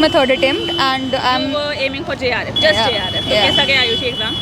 my third attempt and I'm You were aiming for JRF, just Yeah. JRF. तो Yeah. कैसा गया Ayushi exam?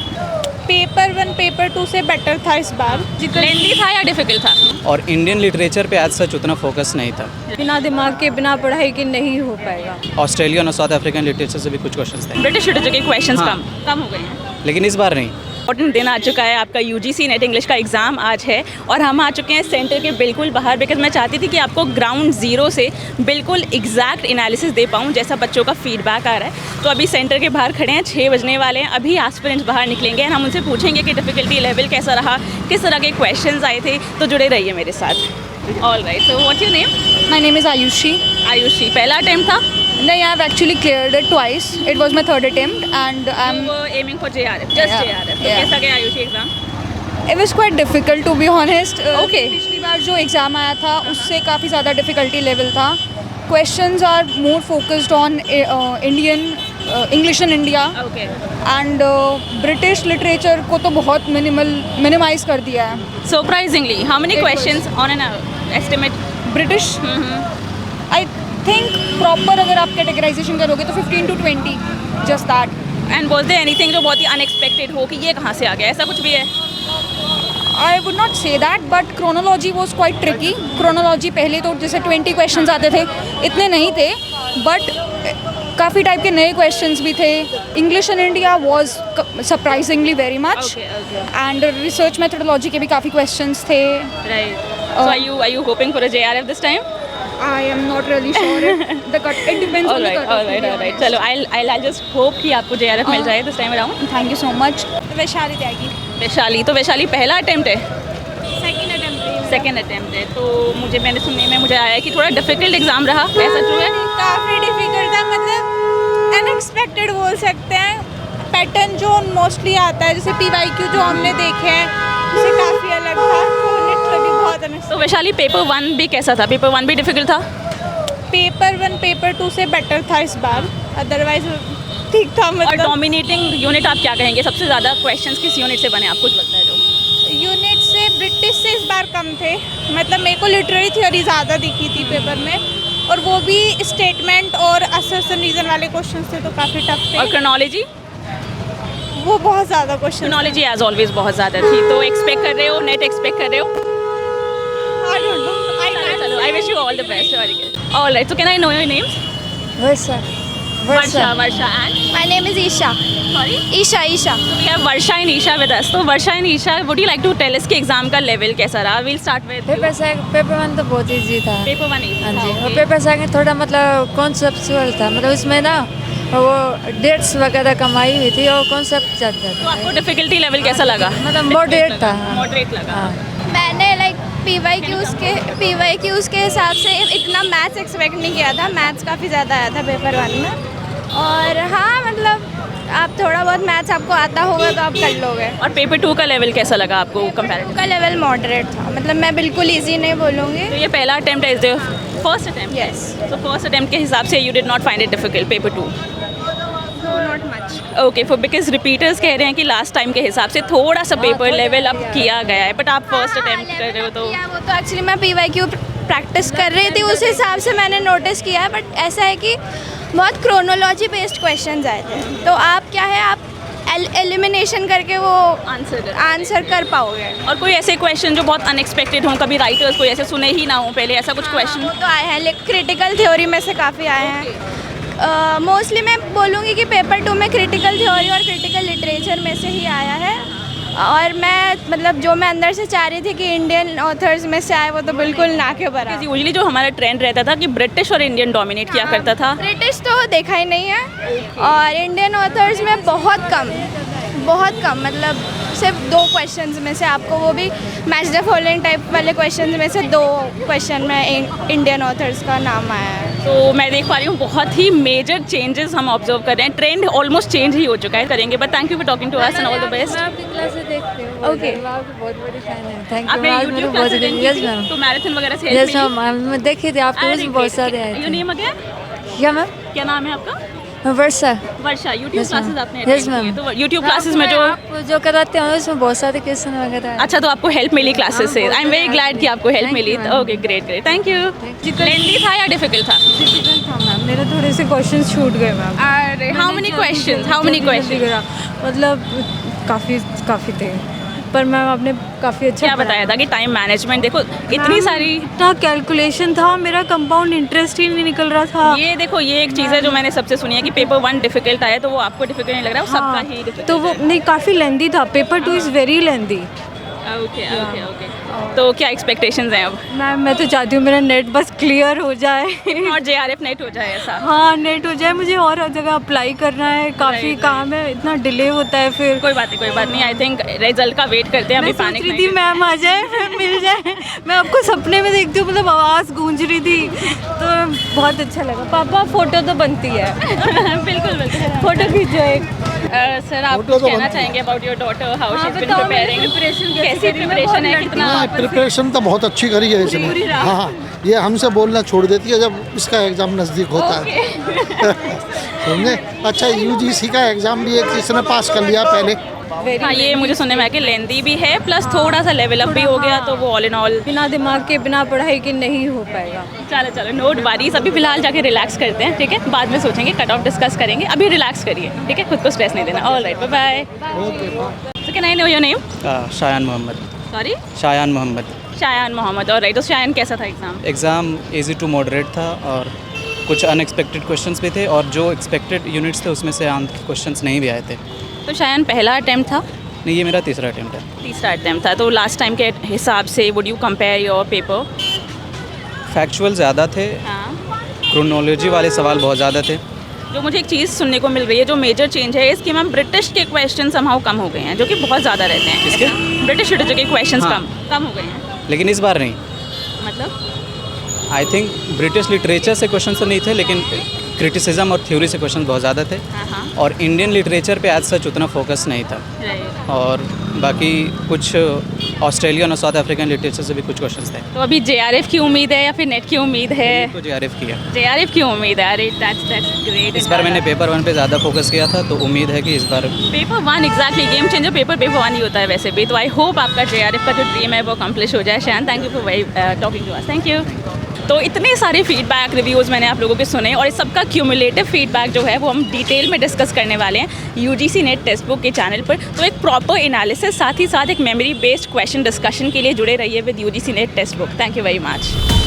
Paper 1 paper 2 से better था इस बार। लेंदी था या डिफिकल्ट था? और इंडियन लिटरेचर पे आज सच उतना फोकस नहीं था। बिना दिमाग के बिना पढ़ाई के नहीं हो पाएगा। ऑस्ट्रेलियन और साउथ अफ्रीकन लिटरेचर से भी कुछ क्वेश्चंस थे, ब्रिटिश लिटरेचर के क्वेश्चंस हाँ। कम हो गए हैं। लेकिन इस बार नहीं। इम्पोर्टेंट दिन आ चुका है, आपका यूजीसी नेट इंग्लिश का एग्ज़ाम आज है और हम आ चुके हैं सेंटर के बिल्कुल बाहर, बिकॉज मैं चाहती थी कि आपको ग्राउंड ज़ीरो से बिल्कुल एग्जैक्ट एनालिसिस दे पाऊँ जैसा बच्चों का फीडबैक आ रहा है। तो अभी सेंटर के बाहर खड़े हैं, 6 बजने वाले हैं, अभी एस्पिरेंट्स बाहर निकलेंगे और हम उनसे पूछेंगे कि डिफ़िकल्टी लेवल कैसा रहा, किस तरह के क्वेश्चंस आए थे। तो जुड़े रहिए मेरे साथ। All right, so what's your name? My name is Ayushi. Ayushi, पहला अटेम्प्ट था? नहीं, I've actually cleared it twice. It was my third attempt and I'm You were aiming for JRF, just Yeah. JRF. तो Yeah. कैसा गया Ayushi exam? It was quite difficult to be honest. Okay. पिछली बार जो exam आया था उससे काफ़ी ज़्यादा डिफ़िकल्टी लेवल था। Questions are more focused on Indian English in India okay. and British literature को तो बहुत minimize कर दिया है। Surprisingly, how many It was- questions on an estimate? British I think proper अगर आप कैटेगराइजेशन करोगे तो 15 to 20 just that. And was there anything जो बहुत ही अनएक्सपेक्टेड हो कि ये कहाँ से आ गया, ऐसा कुछ भी है? I would not say that, but chronology was quite tricky. Chronology पहले तो जैसे 20 questions आते थे, इतने नहीं थे, but काफ़ी टाइप के नए questions भी थे. English in India was surprisingly very much. Okay. And research methodology के भी काफ़ी questions थे. Right. So are you hoping for a JRF this time? I am not really sure. It depends on the cutoff. All right. चलो, I'll just hope कि आपको JRF मिल जाए this time around. Thank you so much. Vaishali त्यागी वैशाली, तो वैशाली पहला attempt है? Second attempt. Second attempt है। तो मैंने सुनने में मुझे आया है कि थोड़ा डिफिकल्ट एग्जाम रहा, ऐसा ट्रू है? काफ़ी डिफिकल्ट था, मतलब अनएक्सपेक्टेड बोल सकते हैं। पैटर्न जो मोस्टली आता है जैसे PYQ जो हमने देखे हैं उससे काफ़ी अलग था, तो लिटरली बहुत तो वैशाली पेपर 1 भी कैसा था? पेपर 1 भी डिफिकल्ट था? पेपर 1 पेपर 2 से बेटर था इस बार, अदरवाइज ठीक था। और मतलब डोमिनेटिंग यूनिट आप क्या कहेंगे, सबसे ज़्यादा क्वेश्चंस किस यूनिट से बने आपको लगता है? जो यूनिट से ब्रिटिश से इस बार कम थे, मतलब मेरे को लिटरेरी थ्योरी ज़्यादा दिखी थी पेपर में, और वो भी स्टेटमेंट और असर्शन रीजन वाले क्वेश्चन थे, तो काफ़ी टफ थे। और क्रोनोलॉजी? वो बहुत ज़्यादा क्वेश्चन क्रोनोलॉजी एज ऑलवेज बहुत ज़्यादा थी। तो एक्सपेक्ट कर रहे हो, नेट एक्सपेक्ट कर रहे हो? चलो, I wish you all the best. All right, so can I know your names? Varsha. Varsha and my name is Isha. sorry, Isha we have Varsha and Isha with us. तो Varsha and Isha, would you like to tell us कि exam का level कैसा रहा? We'll start with you. Paper 1 तो बहुत easy था। Paper 1 easy हाँ था, जी, और okay. पेपर सेकंड थोड़ा मतलब कॉन्सेप्चुअल था, मतलब उसमें ना वो डेट्स वगैरह कमाई हुई थी और कॉन्सेप्ट ज़्यादा तो था, आपको डिफिकल्टी लेवल कैसा लगा? मतलब मॉडरेट था। मॉडरेट लगा। हाँ। मैंने लाइक PYQs के हिसाब से इतना मैथ्स एक्सपेक्ट नहीं किया था। मैथ्स काफ़ी ज़्यादा आया था पेपर 1 में, और हाँ मतलब आप थोड़ा बहुत मैथ्स आपको आता होगा तो आप कर लोगे। और पेपर 2 का लेवल कैसा लगा आपको कंपैरेटिव? का लेवल मॉडरेट था, मतलब मैं बिल्कुल इजी नहीं बोलूँगी। तो ये पहला अटेम्प्ट है, is the first attempt? Yes. तो फर्स्ट अटेम्प्ट के हिसाब से you did not find it difficult paper 2? Not much. Okay, for because repeaters कह रहे हैं कि लास्ट टाइम के हिसाब से थोड़ा सा पेपर लेवल अप किया गया है, बट आप फर्स्ट अटेम्प्ट कर रहे हो तो वो तो एक्चुअली मैं PYQ प्रैक्टिस कर रही थी, उस हिसाब से मैंने नोटिस किया है, बट ऐसा है कि बहुत क्रोनोलॉजी बेस्ड क्वेश्चंस आए थे, तो आप क्या है आप एलिमिनेशन करके वो आंसर कर पाओगे। और कोई ऐसे क्वेश्चन जो बहुत अनएक्सपेक्टेड हों, कभी राइटर्स कोई ऐसे सुने ही ना हो पहले, ऐसा कुछ क्वेश्चन? वो तो आए हैं, लेकिन क्रिटिकल थ्योरी में से काफ़ी आए हैं। मोस्टली मैं बोलूँगी कि पेपर 2 में क्रिटिकल थ्योरी और क्रिटिकल लिटरेचर में से ही आया है, और मैं मतलब जो मैं अंदर से चाह रही थी कि इंडियन ऑथर्स में से आए, वो तो बिल्कुल ना के बराबर। यूजली जो हमारा ट्रेंड रहता था कि ब्रिटिश और इंडियन डोमिनेट किया करता था। ब्रिटिश तो देखा ही नहीं है, और इंडियन ऑथर्स में बहुत कम, मतलब सिर्फ 2 क्वेश्चंस में से आपको, वो भी मैच द फॉलोइंग टाइप वाले क्वेश्चंस में से 2 क्वेश्चन में इंडियन ऑथर्स का नाम आया है। तो मैं देख पा रही हूँ बहुत ही मेजर चेंजेस हम ऑब्जर्व कर रहे हैं, ट्रेंड ऑलमोस्ट चेंज ही हो चुका है करेंगे, but thank you for talking to us and all the best. मैं आपकी क्लास से देखती हूँ। Okay. मैं आपकी बहुत बड़ी फैन है। थैंक आपने यू। यूट्यूब क्लास अटेंड की यस थी? मैम। तो मैराथन वगैरह से यस मैम, मैं देखी थी आपके उसमें बहुत सारे आए योर थे। Name again? क्या मैम? क्या नाम है आपका? वर्षा। वर्षा, यूट्यूब Yes, ma'am. क्लासेस आपने Yes, attend की है, ma'am. तो यूट्यूब क्लासेस में जो आप जो कराते हो उसमें बहुत सारे क्वेश्चन वगैरह हैं। अच्छा, तो आपको हेल्प मिली क्लासेस से। हाँ, आई एम वेरी ग्लैड कि आपको हेल्प Thank मिली। you, ma'am. Okay, great great, thank you. Lengthy था या डिफिकल्ट था? डिफिकल्ट था मैम, मेरे थोड़े से क्वेश्चंस छूट गए मैम। अरे how many questions, how many questions? मतलब काफ़ी थे, पर मैम आपने काफ़ी अच्छा क्या बताया था कि टाइम मैनेजमेंट, देखो इतनी सारी, इतना कैलकुलेशन था, मेरा कंपाउंड इंटरेस्ट ही नहीं निकल रहा था। ये देखो ये एक चीज़ है जो मैंने सबसे सुनी है कि पेपर 1 डिफिकल्ट आया, तो वो आपको डिफिकल्ट नहीं लग रहा, वो सबका ही डिफिकल्ट। तो वो नहीं, काफ़ी लेंदी था। Paper 2 is very lengthy. Okay okay okay, तो क्या एक्सपेक्टेशंस हैं अब? मैम मैं तो चाहती हूँ मेरा नेट बस क्लियर हो जाए और JRF नेट हो जाए ऐसा? हाँ, नेट हो जाए। मुझे और जगह अप्लाई करना है, काफ़ी काम है, इतना डिले होता है फिर। कोई बात नहीं। आई थिंक रिजल्ट का वेट करते हैं, अभी मैं सोच पैनिक रही नहीं थी मैम आ जाए फिर मिल जाए। मैं आपको सपने में देखती हूँ, मतलब आवाज़ गूंज रही थी, तो बहुत अच्छा लगा। पापा फोटो तो बनती है बिल्कुल बिल्कुल। फोटो खींचो एक। सर आप कुछ कहना चाहेंगे about your daughter, how she is been preparing? कैसी प्रिपरेशन है, कितना? प्रिपरेशन तो बहुत अच्छी करी है इसने। हाँ, ये हमसे बोलना छोड़ देती है जब इसका एग्ज़ाम नज़दीक होता है। समझे? अच्छा, UGC का एग्ज़ाम भी एक इसने पास कर लिया पहले। हाँ, ये मुझे सुनने में आया कि लेंदी भी है, प्लस थोड़ा सा लेवल अप भी हो गया, तो वो ऑल इन ऑल बिना दिमाग के, बिना पढ़ाई के नहीं हो पाएगा। चलो नोट बारीज। अभी फिलहाल जाके रिलैक्स करते हैं, ठीक है? बाद में सोचेंगे, कट ऑफ डिस्कस करेंगे, अभी रिलैक्स करिए, ठीक है? खुद को स्ट्रेस नहीं देना। All right, bye bye. So can I know your name? Shayan Mohammad. Sorry, Shayan Mohammad. Shayan Mohammad. और राइट, तो शायान कैसा था exam? Exam easy to moderate था और कुछ अनएक्सपेक्टेड क्वेश्चंस भी थे और जो एक्सपेक्टेड यूनिट्स थे उसमें से आम क्वेश्चंस नहीं भी आए थे। तो शायान पहला अटैम्प्ट था? नहीं, ये मेरा तीसरा अटैम्प्ट है। तीसरा अटैम्प्ट था। तो लास्ट टाइम के हिसाब से would you compare your paper? Factual ज़्यादा थे, हाँ। क्रोनोलॉजी वाले सवाल बहुत ज़्यादा थे। जो मुझे एक चीज़ सुनने को मिल रही है, जो मेजर चेंज है इसकी मैम, ब्रिटिश के क्वेश्चन समहाउ कम हो गए हैं, जो कि बहुत ज़्यादा रहते हैं। किसके? ब्रिटिश लिटरेचर के क्वेश्चन हाँ। कम हो गए हैं। लेकिन इस बार नहीं। मतलब आई थिंक ब्रिटिश लिटरेचर से क्वेश्चन तो नहीं थे, लेकिन क्रिटिसिज्म और थ्योरी से क्वेश्चन बहुत ज़्यादा थे। हाँ, और इंडियन लिटरेचर पे आज सच उतना फोकस नहीं था। राइट। और बाकी कुछ ऑस्ट्रेलियन और साउथ अफ्रीकन लिटरेचर से भी कुछ क्वेश्चंस थे। तो अभी JRF की उम्मीद है या फिर नेट की उम्मीद है? तो JRF किया। JRF की उम्मीद है। अरे दैट्स ग्रेट। इस बार मैंने पेपर 1 पे ज़्यादा फोकस किया था, तो उम्मीद है कि इस बार paper 1 exactly game changer paper 1 ही होता है वैसे भी। तो आई होप आपका JRF का जो ड्रीम है वो अकम्प्लिश हो जाए। Shayan, thank you for talking to us. Thank you. तो इतने सारे फीडबैक रिव्यूज़ मैंने आप लोगों के सुने और इस सबका क्यूमुलेटिव फीडबैक जो है वो हम डिटेल में डिस्कस करने वाले हैं UGC नेट टेक्स्ट बुक के चैनल पर। तो एक प्रॉपर एनालिसिस, साथ ही साथ एक मेमोरी बेस्ड क्वेश्चन डिस्कशन के लिए जुड़े रहिए with UGC net text book. Thank you very much.